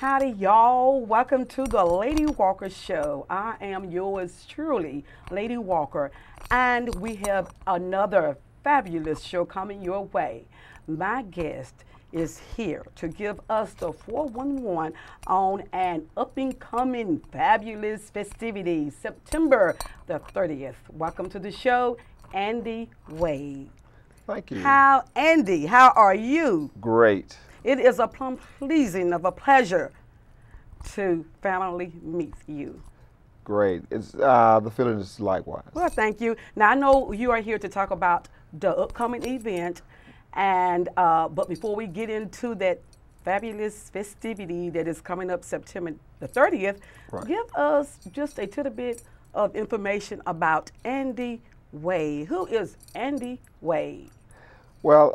Howdy, y'all. Welcome to the Lady Walker Show. I am yours truly, Lady Walker, and we have another fabulous show coming your way. My guest is here to give us the 411 on an up-and-coming fabulous festivities, September the 30th. Welcome to the show, Andy Wade. Thank you. Andy, how are you? Great. It is a plum pleasing of a pleasure to finally meet you. Great. It's the feeling is likewise. Well, thank you. Now I know you are here to talk about the upcoming event, and but before we get into that fabulous festivity that is coming up September the 30th, Right. give us just a little bit of information about Andy Wade. Who is Andy Wade? Well,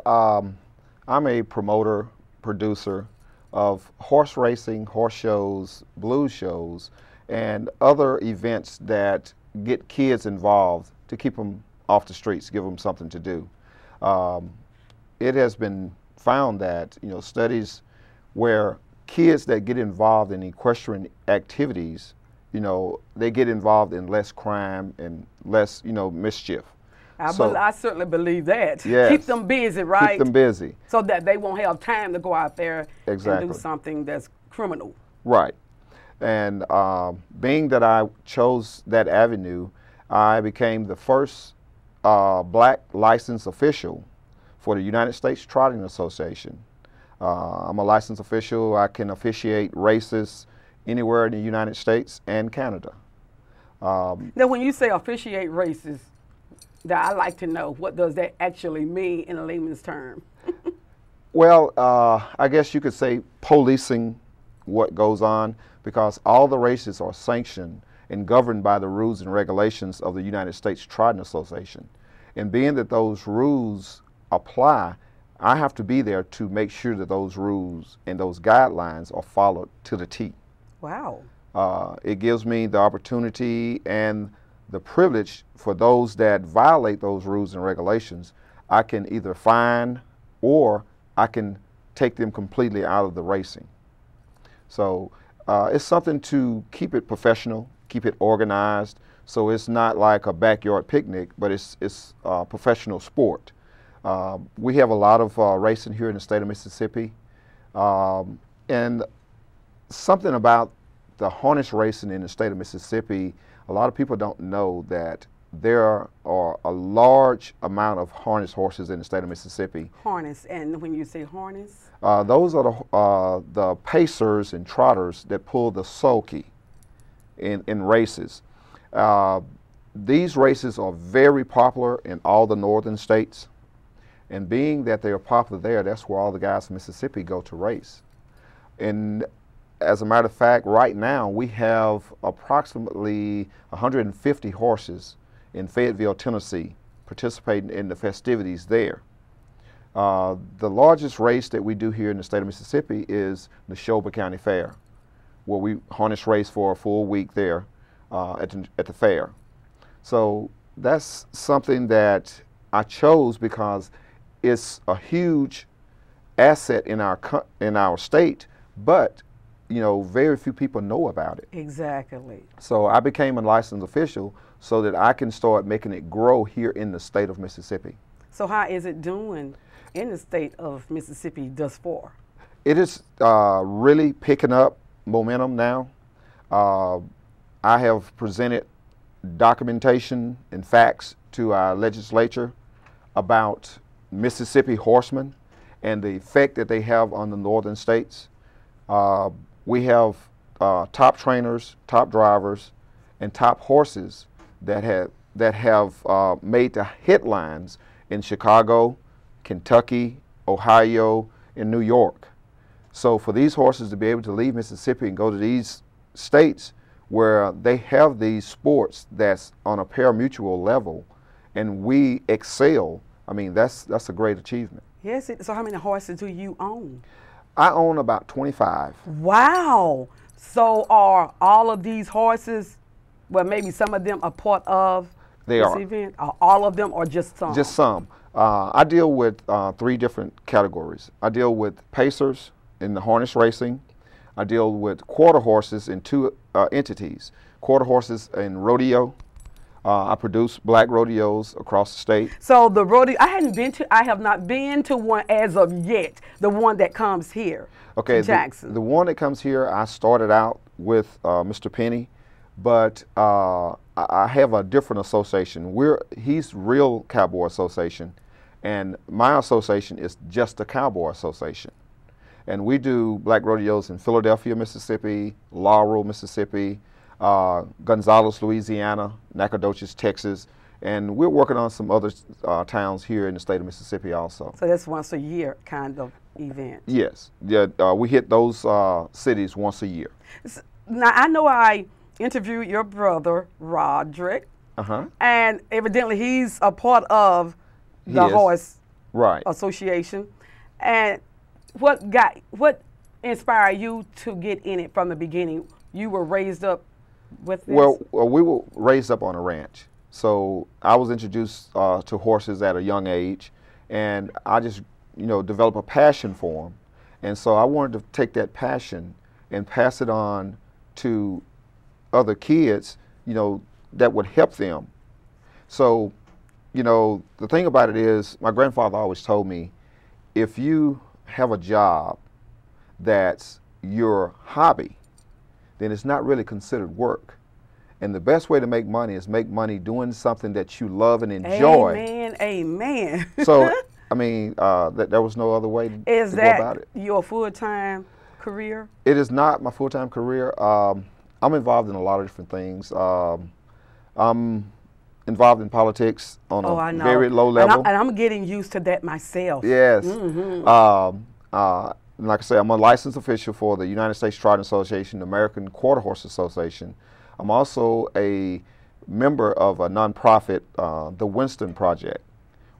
I'm a promoter, producer of horse racing, horse shows, blues shows, and other events that get kids involved to keep them off the streets, give them something to do. It has been found that, studies where kids that get involved in equestrian activities, they get involved in less crime and less, mischief. I certainly believe that. Yes. Keep them busy, right? Keep them busy. So that they won't have time to go out there and Exactly. do something that's criminal. Right. And being that I chose that avenue, I became the first black licensed official for the United States Trotting Association. I'm a licensed official. I can officiate races anywhere in the United States and Canada. Now, when you say officiate races, that I like to know, what does that actually mean in a layman's term? Well, I guess you could say policing what goes on, because all the races are sanctioned and governed by the rules and regulations of the United States Trotting Association. And being that those rules apply, I have to be there to make sure that those rules and those guidelines are followed to the T. Wow. It gives me the opportunity and the privilege for those that violate those rules and regulations. I can either fine or I can take them completely out of the racing. So it's something to keep it professional, keep it organized, so it's not like a backyard picnic, but it's a professional sport. We have a lot of racing here in the state of Mississippi, and something about the harness racing in the state of Mississippi, a lot of people don't know that there are a large amount of harness horses in the state of Mississippi. Harness, and when you say harness? Those are the pacers and trotters that pull the sulky in races. These races are very popular in all the northern states, and being that they are popular there, that's where all the guys from Mississippi go to race. And as a matter of fact, right now we have approximately 150 horses in Fayetteville, Tennessee, participating in the festivities there. The largest race that we do here in the state of Mississippi is the Neshoba County Fair, where we harness race for a full week there at the fair. So that's something that I chose because it's a huge asset in our state, but very few people know about it. Exactly. So I became a licensed official so that I can start making it grow here in the state of Mississippi. So how is it doing in the state of Mississippi thus far? It is really picking up momentum now. I have presented documentation and facts to our legislature about Mississippi horsemen and the effect that they have on the northern states. We have top trainers, top drivers, and top horses that have made the headlines in Chicago, Kentucky, Ohio, and New York. So for these horses to be able to leave Mississippi and go to these states where they have these sports that's on a pari-mutuel level, and we excel, I mean, that's a great achievement. Yes. So how many horses do you own? I own about 25. Wow. So are all of these horses, well, maybe some of them are part of They this are. event? Are all of them or just some? Just some. I deal with 3 different categories. I deal with pacers in the harness racing. I deal with quarter horses in two entities. Quarter horses in rodeo. I produce black rodeos across the state. So the rodeo, I have not been to one as of yet. The one that comes here Okay, to Jackson. the one that comes here, I started out with Mr. Penny, but I have a different association. He's Real Cowboy Association, and my association is Just a Cowboy Association. And we do black rodeos in Philadelphia, Mississippi, Laurel, Mississippi, Gonzales, Louisiana, Nacogdoches, Texas, and we're working on some other towns here in the state of Mississippi also. So that's once a year kind of event. Yes, yeah, we hit those cities once a year. Now, I know I interviewed your brother, Roderick, and evidently he's a part of the horse association. And what inspired you to get in it from the beginning? You were raised up with this? Well, we were raised up on a ranch. So I was introduced to horses at a young age, and I just, developed a passion for them. And so I wanted to take that passion and pass it on to other kids, that would help them. So, the thing about it is, my grandfather always told me, if you have a job that's your hobby, then it's not really considered work. And the best way to make money is make money doing something that you love and enjoy. Amen, amen. So, I mean, there was no other way to go about it. Is that your full-time career? It is not my full-time career. I'm involved in a lot of different things. I'm involved in politics on a very low level. And I'm getting used to that myself. Yes. Like I say, I'm a licensed official for the United States Trotting Association, the American Quarter Horse Association. I'm also a member of a nonprofit, the Winston Project,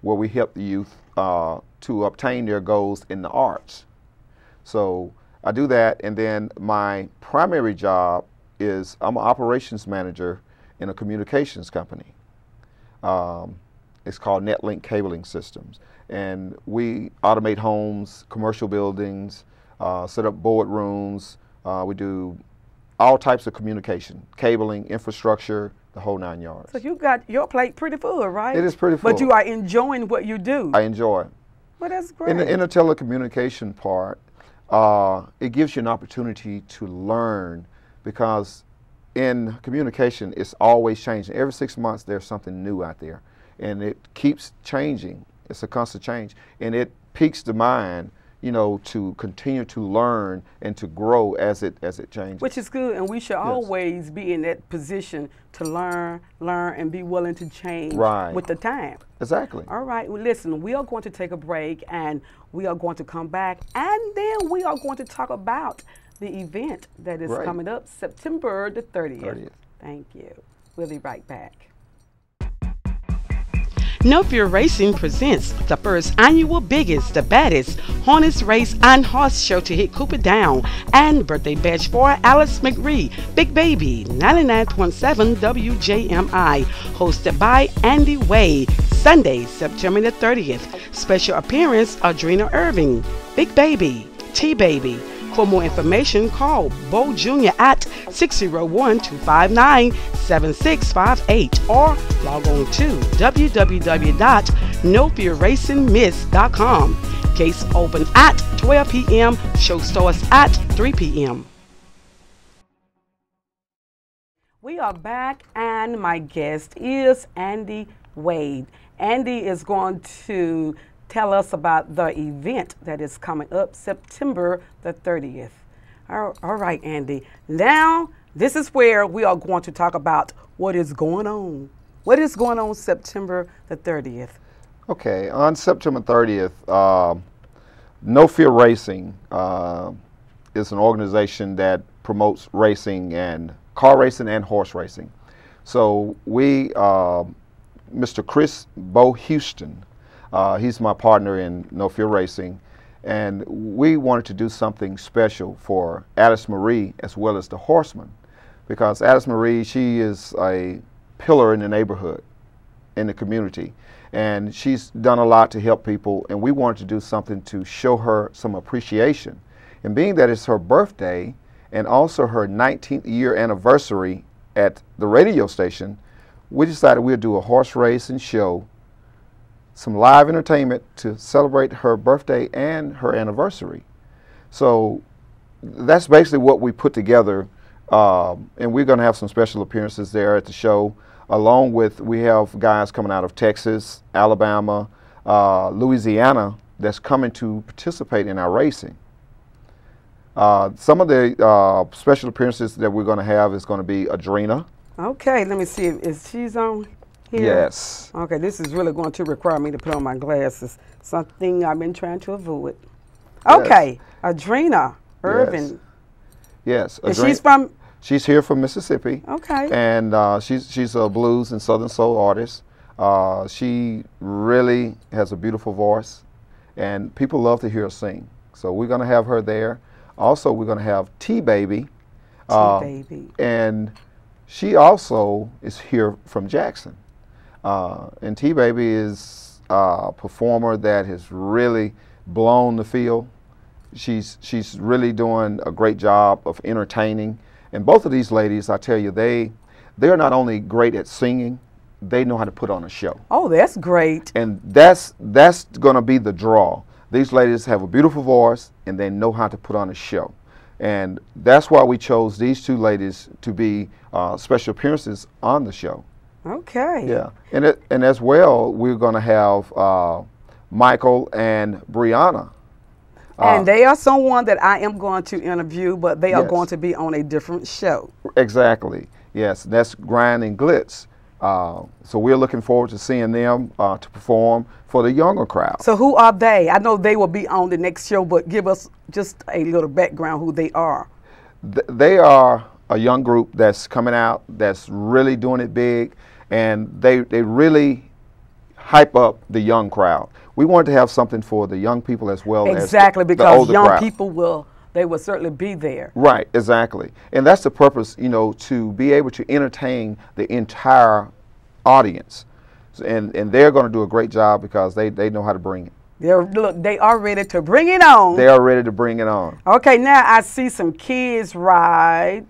where we help the youth to obtain their goals in the arts. So I do that, and then my primary job is I'm an operations manager in a communications company. It's called NetLink Cabling Systems. And we automate homes, commercial buildings, set up boardrooms. We do all types of communication, cabling, infrastructure, the whole 9 yards. So you got your plate pretty full, right? It is pretty full. But you are enjoying what you do. I enjoy it. Well, that's great. In the telecommunication part, it gives you an opportunity to learn, because in communication, it's always changing. Every 6 months, there's something new out there, and it keeps changing. It's a constant change, and it piques the mind, to continue to learn and to grow as it changes. Which is good, and we should always be in that position to learn, and be willing to change with the time. Exactly. All right. Well, listen, we are going to take a break, and we are going to come back, and then we are going to talk about the event that is coming up September the 30th. Thank you. We'll be right back. No Fear Racing presents the first annual biggest, the baddest, harness race and horse show to hit Cooper Down, and birthday badge for Alice McRee, Big Baby, 99.7 WJMI, hosted by Andy Wade, Sunday, September the 30th. Special appearance, Adrena Irving, Big Baby, T-Baby. For more information, call Bo Jr. at 601-259-7658 or log on to www.nofearracingmiss.com. Gates open at 12 p.m. Show starts at 3 p.m. We are back, and my guest is Andy Wade. Andy is going to tell us about the event that is coming up September the 30th. All right, Andy. Now, this is where we are going to talk about what is going on. What is going on September the 30th? Okay, on September 30th, No Fear Racing is an organization that promotes racing, and car racing and horse racing. So we, Mr. Chris Bo Houston, he's my partner in No Fear Racing, and we wanted to do something special for Alice Marie as well as the horsemen, because Alice Marie, she is a pillar in the neighborhood, in the community, and she's done a lot to help people, and we wanted to do something to show her some appreciation. And being that it's her birthday, and also her 19th year anniversary at the radio station, we decided we'd do a horse race and show, some live entertainment to celebrate her birthday and her anniversary. So that's basically what we put together, and we're going to have some special appearances there at the show, along with, we have guys coming out of Texas, Alabama, Louisiana, that's coming to participate in our racing. Some of the special appearances that we're going to have is going to be Adrena. Okay, let me see. Is she's on here? Yes. Okay, this is really going to require me to put on my glasses. Something I've been trying to avoid. Okay, yes. Adrena Irvin. Yes. Yes. She's from? She's here from Mississippi. Okay. And she's a blues and southern soul artist. She really has a beautiful voice, and people love to hear her sing. So we're going to have her there. Also, we're going to have T-Baby. T-Baby. And she also is here from Jackson. And T-Baby is a performer that has really blown the field. She's really doing a great job of entertaining. And both of these ladies, I tell you, they're not only great at singing, they know how to put on a show. Oh, that's great. And that's going to be the draw. These ladies have a beautiful voice, and they know how to put on a show. And that's why we chose these two ladies to be special appearances on the show. Okay. Yeah. And as well, we're going to have Michael and Brianna. And they are someone that I am going to interview, but they are Yes. going to be on a different show. Exactly. Yes. That's Grind and Glitz. So we're looking forward to seeing them to perform for the younger crowd. So who are they? I know they will be on the next show, but give us just a little background who they are. They are a young group that's coming out, that's really doing it big, and they really hype up the young crowd. We wanted to have something for the young people as well as because the older young crowd. people will certainly be there. Right, exactly. And that's the purpose, you know, to be able to entertain the entire audience. And they're going to do a great job because they know how to bring it. They are ready to bring it on. They are ready to bring it on. Okay, now I see some kids ride.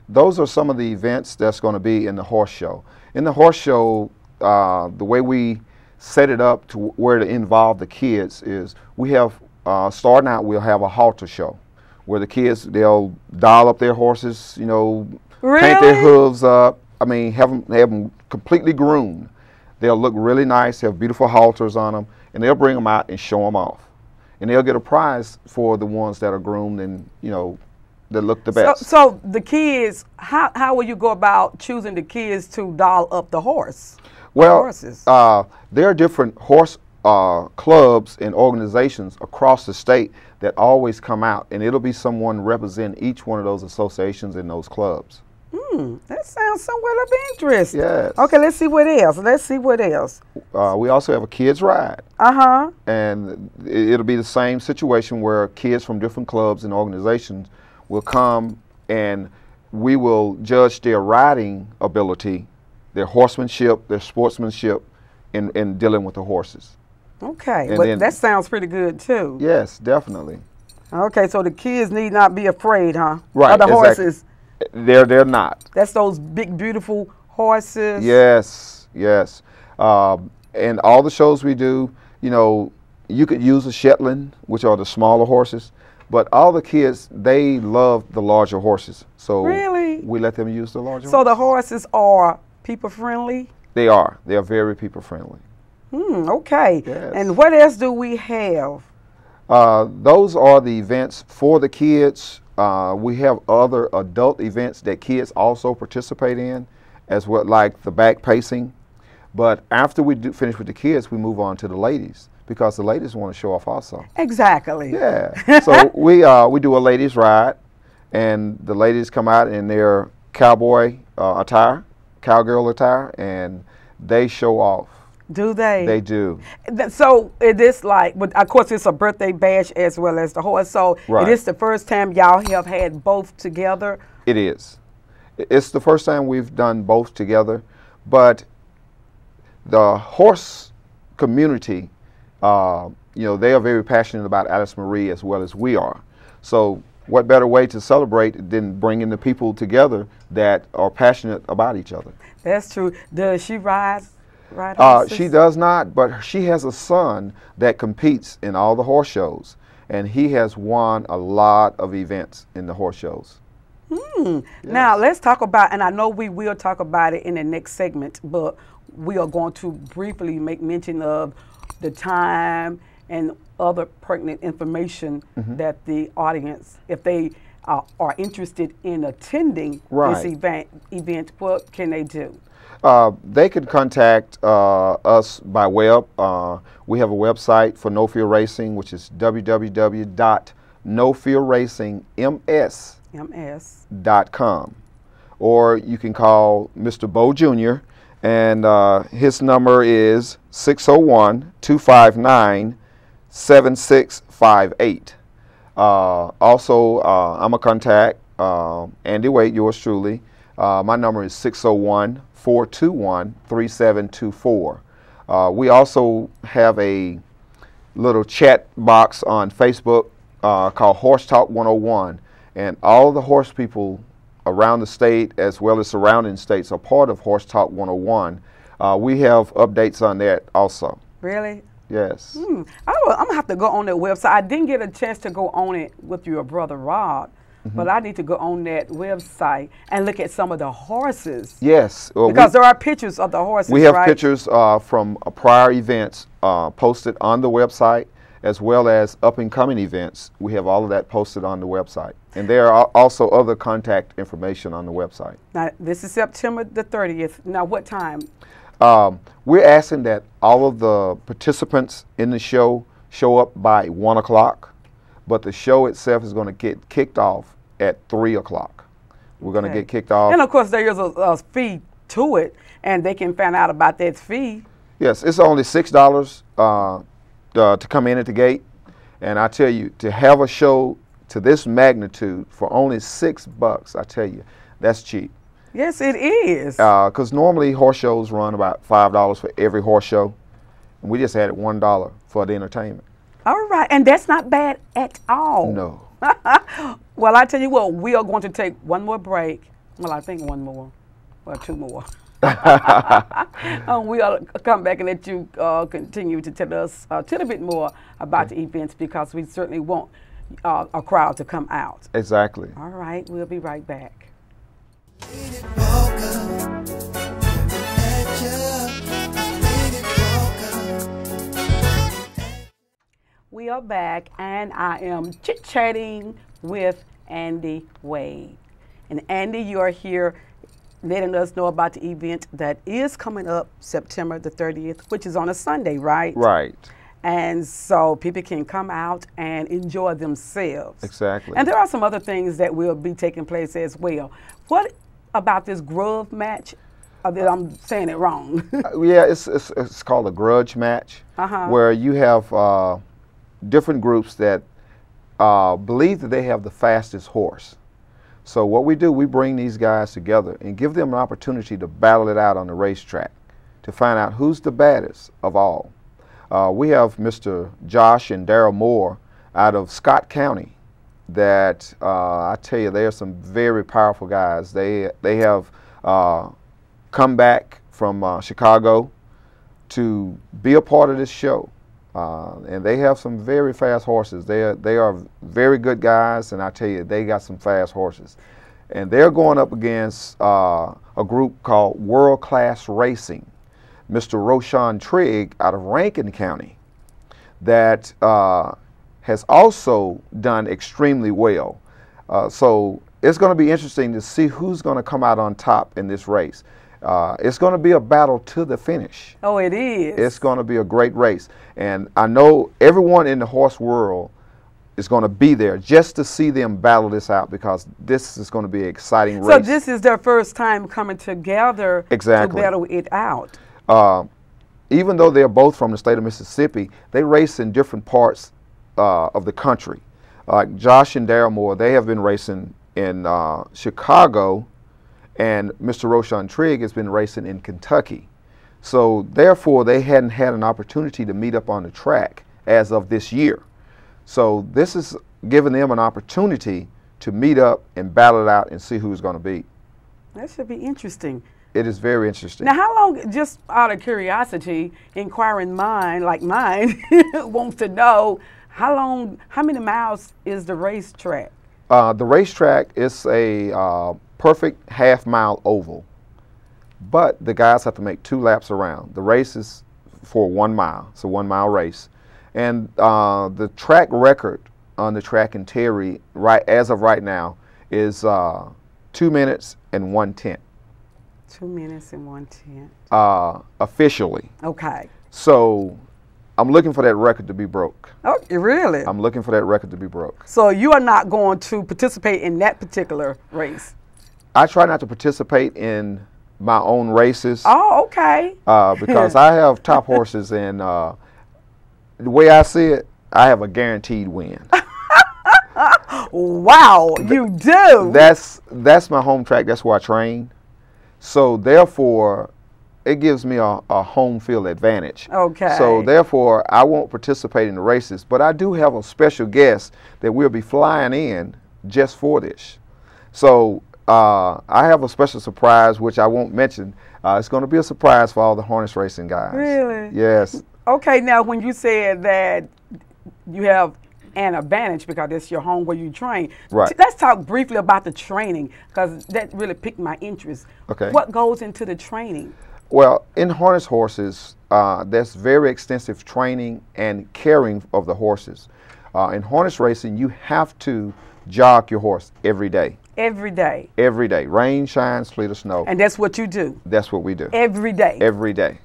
Those are some of the events that's going to be in the horse show. In the horse show, the way we set it up to where to involve the kids is we have, starting out, we'll have a halter show where the kids, they'll dial up their horses, you know, paint their hooves up. I mean, have them completely groomed. They'll look really nice, have beautiful halters on them, and they'll bring them out and show them off. And they'll get a prize for the ones that are groomed and, you know, that look the best. So the kids, how will you go about choosing the kids to dial up the horse? Well, horses? There are different horse clubs and organizations across the state that always come out, and it'll be someone representing each one of those associations and those clubs. That sounds somewhat of interest. Yes. Okay, let's see what else. We also have a kids ride. Uh-huh. And it'll be the same situation where kids from different clubs and organizations will come, and we will judge their riding ability, their horsemanship, their sportsmanship in dealing with the horses. Okay, And but then, that sounds pretty good too. Yes, definitely. Okay, so the kids need not be afraid, huh? Right, Of the exactly. horses. They're not. That's those big, beautiful horses. Yes, yes. And all the shows we do, you know, you could use a Shetland, which are the smaller horses, but all the kids, they love the larger horses. So really? We let them use the larger horses. So the horses are people friendly? They are. They are very people friendly. Okay. Yes. And what else do we have? Those are the events for the kids. We have other adult events that kids also participate in, as well, like the back pacing. But after we finish with the kids, we move on to the ladies, because the ladies want to show off also. Exactly. Yeah. So we do a ladies ride, and the ladies come out in their cowboy attire, cowgirl attire, and they show off. Do they? They do. So it is like, but of course it's a birthday bash as well as the horse. So Right. It is the first time y'all have had both together. It is. It's the first time we've done both together, but the horse community, you know, they are very passionate about Alice Marie as well as we are. So what better way to celebrate than bringing the people together that are passionate about each other? That's true. Does she ride She horses? does not, but she has a son that competes in all the horse shows, and he has won a lot of events in the horse shows. Now let's talk about, and I know we will talk about it in the next segment, but we are going to briefly make mention of the time and other pertinent information that the audience, if they are interested in attending this event, what can they do? They could contact us by web. We have a website for No Fear Racing, which is www.nofearracingms.com. Or you can call Mr. Bo Jr., and his number is 601-259-7658. Also, I'm a contact Andy Wade, yours truly. My number is 601-421-3724. We also have a little chat box on Facebook called Horse Talk 101, and all the horse people around the state as well as surrounding states are part of Horse Talk 101. We have updates on that also. Really? Yes. I'm going to have to go on that website. I didn't get a chance to go on it with your brother Rod, but I need to go on that website and look at some of the horses. Yes. Because there are pictures of the horses, we have right? pictures from prior events posted on the website, as well as up-and-coming events. We have all of that posted on the website. And there are also other contact information on the website. Now, this is September the 30th. Now, what time? We're asking that all of the participants in the show up by 1 o'clock, but the show itself is going to get kicked off at 3 o'clock. We're going to get kicked off. And, of course, there is a fee to it, and they can find out about that fee. Yes, it's only $6 to come in at the gate. And I tell you, to have a show to this magnitude for only $6, I tell you, that's cheap. Yes, it is. Because normally horse shows run about $5 for every horse show. And we just added $1 for the entertainment. All right, and that's not bad at all. No. Well, I tell you what, we are going to take one more break. Well, I think one more, well, two more. We'll come back and let you continue to tell us a little bit more about the events, because we certainly want a crowd to come out. Exactly. All right, we'll be right back. We are back, and I am chit-chatting with Andy Wade. And Andy, you are here letting us know about the event that is coming up September the 30th, which is on a Sunday, right? Right. And so people can come out and enjoy themselves. Exactly. And there are some other things that will be taking place as well. What about this grudge match? I'm saying it wrong. Yeah, it's called a grudge match, where you have different groups that believe that they have the fastest horse. So what we do, we bring these guys together and give them an opportunity to battle it out on the racetrack to find out who's the baddest of all. We have Mr. Josh and Daryl Moore out of Scott County that I tell you, they are some very powerful guys. They have come back from Chicago to be a part of this show. And they have some very fast horses. They are very good guys, and I tell you, they got some fast horses. And they're going up against a group called World Class Racing, Mr. Roshan Trigg out of Rankin County, that has also done extremely well. So it's going to be interesting to see who's going to come out on top in this race. It's going to be a battle to the finish. Oh, it is. It's going to be a great race. And I know everyone in the horse world is going to be there just to see them battle this out, because this is going to be an exciting race. So this is their first time coming together to battle it out. Even though they're both from the state of Mississippi, they race in different parts of the country. Like Josh and Daryl Moore, they have been racing in Chicago, and Mr. Roshan Trigg has been racing in Kentucky. So therefore, they hadn't had an opportunity to meet up on the track as of this year. So this is giving them an opportunity to meet up and battle it out and see who's going to beat. That should be interesting. It is very interesting. Now, how long, just out of curiosity, inquiring mind like mine wants to know, how many miles is the racetrack? The racetrack is a perfect half-mile oval, but the guys have to make 2 laps around. The race is for 1 mile. It's a 1-mile race. And the track record on the track in Terry, as of right now, is 2 minutes and 1/10. 2 minutes and 1/10. Officially. Okay. So I'm looking for that record to be broke. Oh, really? I'm looking for that record to be broke. So you are not going to participate in that particular race? I try not to participate in my own races. Oh, okay. Because I have top horses, and the way I see it, I have a guaranteed win. Wow, you do. That's my home track. That's where I train. So therefore, it gives me a home field advantage. Okay. So therefore, I won't participate in the races, but I do have a special guest that we'll be flying in just for this. So I have a special surprise, which I won't mention. It's going to be a surprise for all the harness racing guys. Really? Yes. Okay, now when you said that you have an advantage because it's your home where you train, Right. Let's talk briefly about the training, because that really piqued my interest. Okay. What goes into the training? Well, in harness horses, there's very extensive training and caring of the horses. In harness racing, you have to jog your horse every day. Every day. Every day. Rain, shine, sleet, or snow. And that's what you do? That's what we do. Every day? Every day.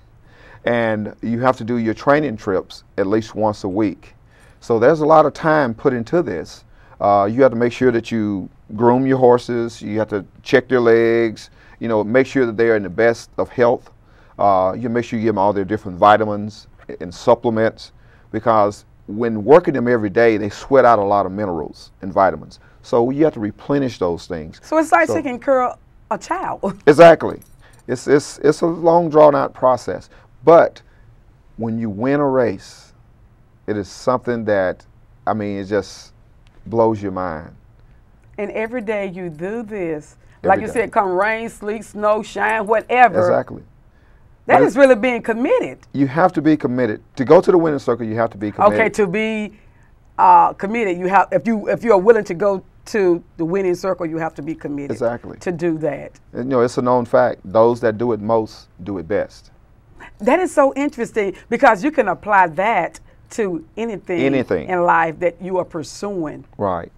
And you have to do your training trips at least once a week. So there's a lot of time put into this. You have to make sure that you groom your horses. You have to check their legs. You know, make sure that they are in the best of health. You make sure you give them all their different vitamins and supplements, because when working them every day, they sweat out a lot of minerals and vitamins. So you have to replenish those things. So it's like taking care of a child. Exactly. It's a long, drawn-out process. But when you win a race, it is something that, I mean, it just blows your mind. And every day you do this, Every like you day. said, come rain, sleet, snow, shine, whatever. Exactly. That But is really being committed. You have to be committed. To go to the winning circle, you have to be committed. Okay, to be committed, you have. If you are willing to go to the winning circle, you have to be committed. Exactly. To do that. And, you know, it's a known fact. Those that do it most do it best. That is so interesting, because you can apply that to anything in life that you are pursuing. Right.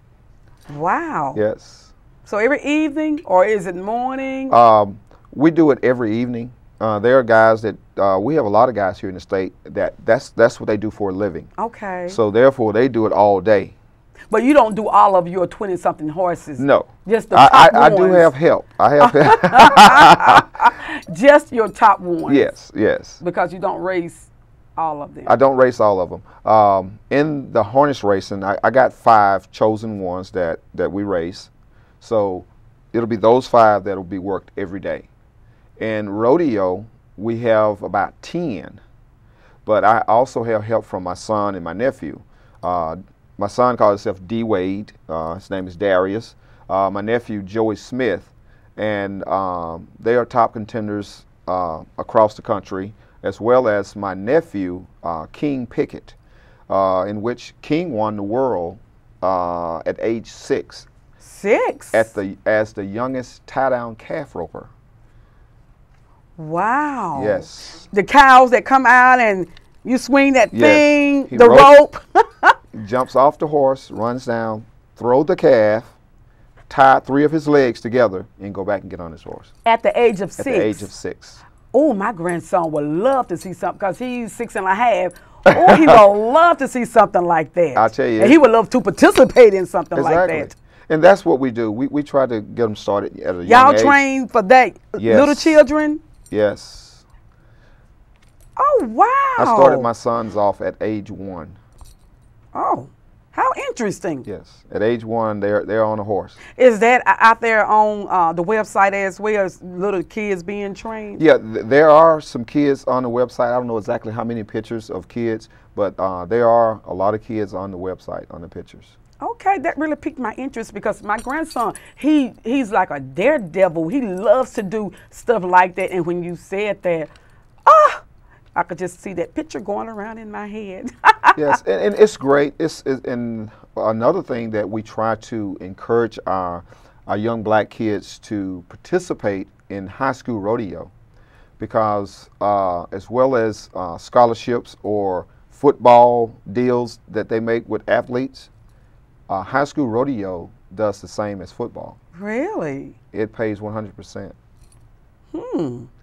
Wow. Yes. So every evening, or is it morning? We do it every evening. There are guys that we have a lot of guys here in the state that's what they do for a living. Okay. So therefore, they do it all day. But you don't do all of your 20-something horses. No. Just the top I ones. do have help. I have help. Just your top ones. Yes, yes. Because you don't race all of them. I don't race all of them. In the harness racing, I got 5 chosen ones that we race. So it'll be those 5 that'll be worked every day. In rodeo, we have about 10. But I also have help from my son and my nephew. My son calls himself D. Wade. His name is Darius. My nephew, Joey Smith. And they are top contenders across the country, as well as my nephew, King Pickett, in which King won the world at age 6. 6? As the youngest tie-down calf roper. Wow. Yes. The cows that come out and you swing that thing, He the rope. Jumps off the horse, runs down, throw the calf, tie 3 of his legs together, and go back and get on his horse. At the age of 6? At the age of 6. Oh, my grandson would love to see something, because he's 6.5. Oh, he would love to see something like that. I'll tell you. And he would love to participate in something like that. And that's what we do. We try to get them started at a young age. Y'all train for that? Yes. Little children? Yes. Oh, wow. I started my sons off at age 1. Oh, how interesting. Yes. At age 1, they're on a horse. Is that out there on the website as well as little kids being trained? Yeah, there are some kids on the website. I don't know exactly how many pictures of kids, but there are a lot of kids on the website on the pictures. Okay, that really piqued my interest because my grandson, he's like a daredevil. He loves to do stuff like that. And when you said that, I could just see that picture going around in my head. Yes, and it's great. And another thing that we try to encourage our young black kids to participate in high school rodeo, because as well as scholarships or football deals that they make with athletes, high school rodeo does the same as football. Really? It pays 100%.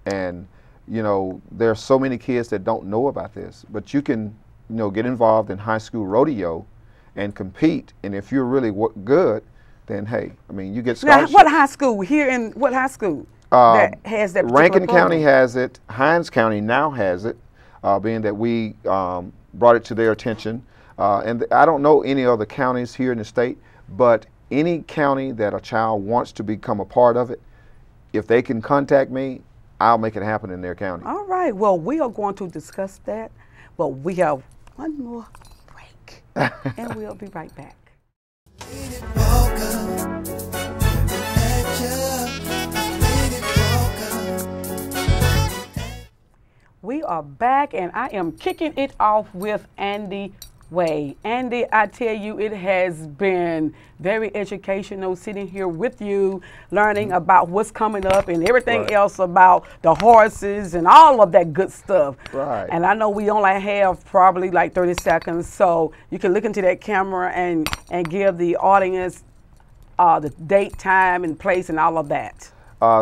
And you know, there are so many kids that don't know about this, but you can, you know, get involved in high school rodeo and compete. And if you're really good, then hey, I mean, you get scholarships. Now, what high school here in what high school that has that? Rankin program? County has it. Hines County now has it, being that we brought it to their attention. And I don't know any other counties here in the state, but any county that a child wants to become a part of it, if they can contact me, I'll make it happen in their county. All right. Well, we are going to discuss that, but we have one more break, and we'll be right back. We are back, and I am kicking it off with Andy Way. Andy, I tell you, it has been very educational sitting here with you, learning about what's coming up and everything else about the horses and all of that good stuff. Right. And I know we only have probably like 30 seconds, so you can look into that camera and give the audience the date, time, and place and all of that.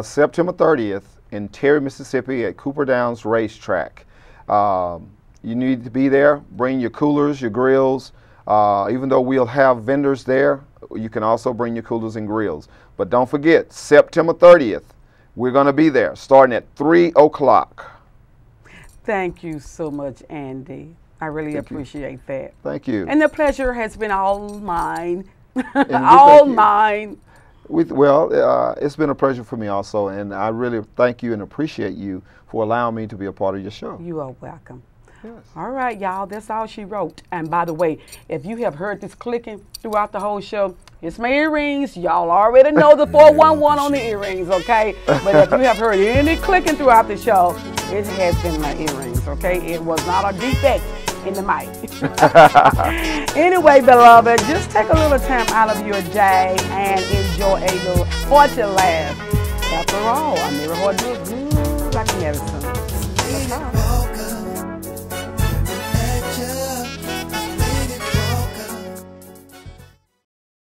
September 30th in Terry, Mississippi at Cooper Downs Racetrack. You need to be there. Bring your coolers, your grills. Even though we'll have vendors there, you can also bring your coolers and grills. But don't forget, September 30th, we're going to be there starting at 3 o'clock. Thank you so much, Andy. I really appreciate that. Thank you. And the pleasure has been all mine. All mine. Well, it's been a pleasure for me also, and I really thank you and appreciate you for allowing me to be a part of your show. You are welcome. Yes. All right, y'all, that's all she wrote. And by the way, if you have heard this clicking throughout the whole show, it's my earrings. Y'all already know the 411 on the earrings, okay? But if you have heard any clicking throughout the show, it has been my earrings, okay? It was not a defect in the mic. Anyway, beloved, just take a little time out of your day and enjoy a little hearty laugh. After all, a neighborhood good like medicine.